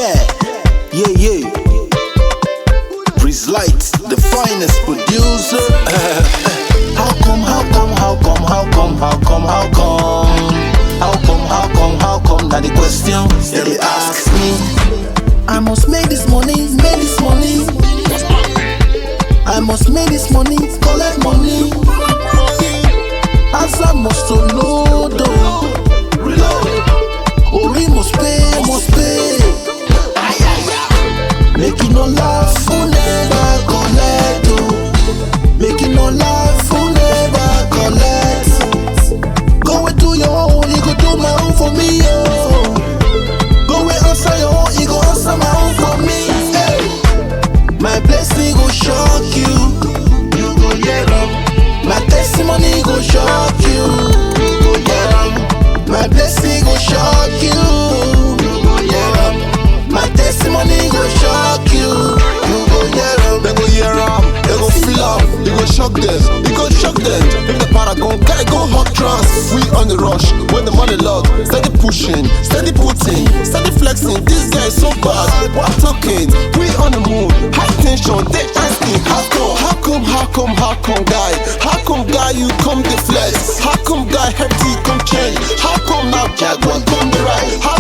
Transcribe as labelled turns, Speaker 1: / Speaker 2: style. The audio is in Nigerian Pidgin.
Speaker 1: Yeah. Breeze Light, the finest producer. How come? Now the question they ask me. I must make this money. I must make this money, collect money. As I must load, Ori must pay. Make it no laugh, who never collect. Make it no laugh, who never collect. Go and do your own, you go do my own for me, Go and answer your own, you go answer my own for me. My blessing go shock you, you go hear them. My testimony go shock you, you go hear them. My blessing go shock you, you go hear them. My testimony go shock you, you go hear them.
Speaker 2: They go hear them, they go feel up, you go shock them, you go shock them. If the paragon guy go hot trance, we on the rush when the money log. Steady pushing, steady putting, steady flexing. This guy is so bad, what talking? We on the move, high tension. They asking how come guy? How come guy you come the flex? How come guy hefty come change? How come now Jaguar come the right?